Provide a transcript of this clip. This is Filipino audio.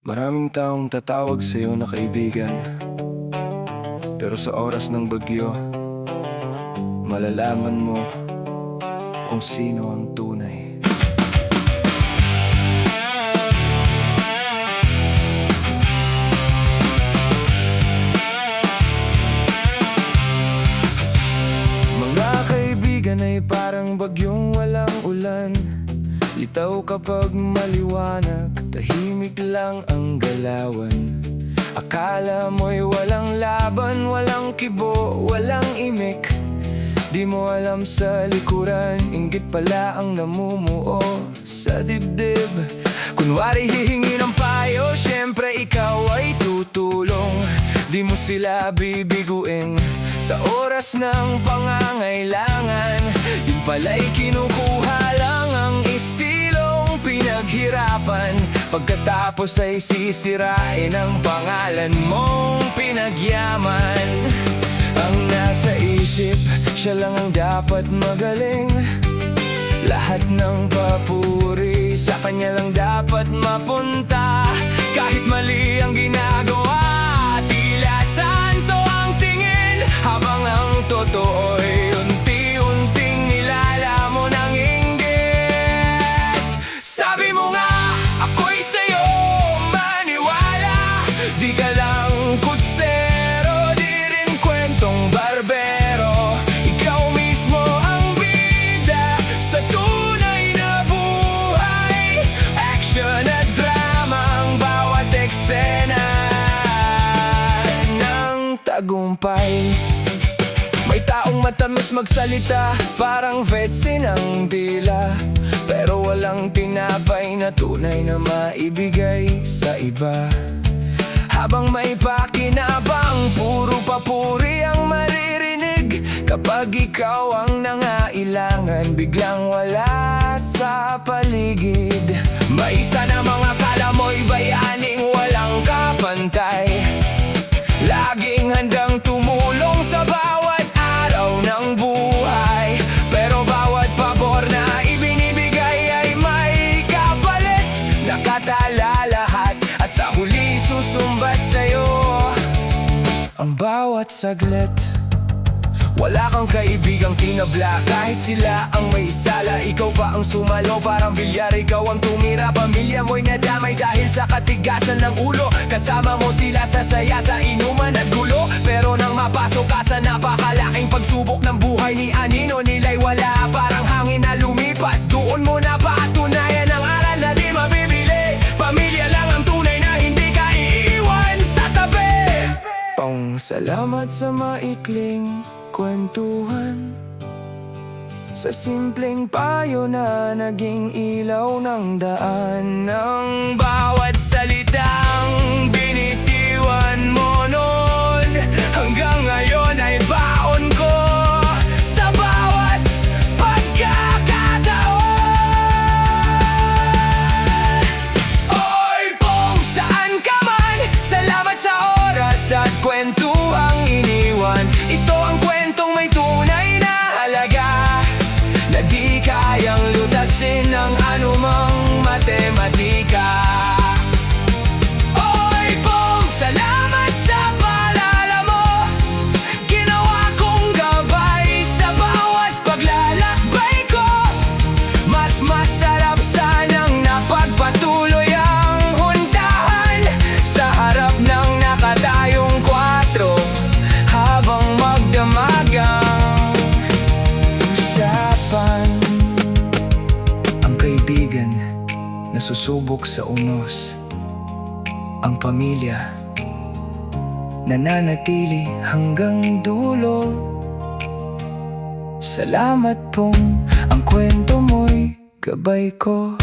Maraming taong tatawag sa'yo na kaibigan, pero sa oras ng bagyo, malalaman mo kung sino ang tunay. Mga kaibigan ay parang bagyong walang ulan, litaw kapag maliwanag, tahimik lang ang galawan. Akala mo'y walang laban, walang kibo, walang imik. Di mo alam sa likuran, inggit pala ang namumuo sa dibdib. Kunwari hihingi ng payo, syempre ikaw ay tutulong. Di mo sila bibiguin sa oras ng pangangailangan. Yun pala'y kinukuha lang ang istilong pinaghirapan. Pagkatapos ay sisirain ang pangalan mong pinagyaman. Ang nasa isip, siya lang ang dapat magaling. Lahat ng papuri sa kanya lang dapat mapunta. Kahit mali ang ginagawa, tila santo ang tingin. Habang ang totoo'y unti-unting nilalamon ng inggit. Sabi mo nga, ako'y sa'yo maniwala. Di ka lang kutsero, di rin kwentong barbero. Ikaw mismo ang bida sa tunay na buhay. Action at drama ang bawat eksena ng tagumpay. May taong matamis magsalita, parang vetsin ang dila, pero walang tinapay na tunay na maibigay sa iba. Habang may pakinabang, puro papuri ang maririnig. Kapag ikaw ang nangailangan, biglang wala sa paligid. May isa na mga kala mo'y bayaning walang kapantay, laging handang tumulong sa bawat araw ng buhay. Pero bawat pabor na ibinibigay ay may kapalit. Nakatala lahat at sa huli susumbat sa'yo ang bawat saglit. Wala kang kaibigang tinabla, kahit sila ang may sala. Ikaw pa ang sumalo, parang bilyar, ikaw ang tumira. Pamilya mo'y nadamay dahil sa katigasan ng ulo. Kasama mo sila sa saya, sa inuman at gulo. Pero nang mapasok ka sa napakalaking pagsubok ng buhay, ni anino nila'y wala, parang hangin na lumipas. Doon mo na patunayan ang aral na di mabibili. Pamilya lang ang tunay na hindi ka iiwan sa tabi. Salamat sa maikling kwentuhan, sa simpleng payo na naging ilaw ng daan. Ng bawat salitang binitiwan mo noon, hanggang ngayon ay baon ko sa bawat pagkakataon. Oy, Pong, saan ka man, salamat sa oras at kwentuhang iniwan. Ito ang kwentong may tunay na halaga, na di kayang lutasin ng anumang matematika. Oy, Pong, salamat sa paalala mo. Ginawa kong gabay sa bawat paglalakbay ko. Mas masarap sanang napagpatuloy ang huntahan sa harap ng nakatayong kwatro, habang magdamagang usapan. Ang kaibigan na susubok sa unos, ang pamilya nananatili hanggang dulo. Salamat Pong, ang kwento mo'y gabay ko.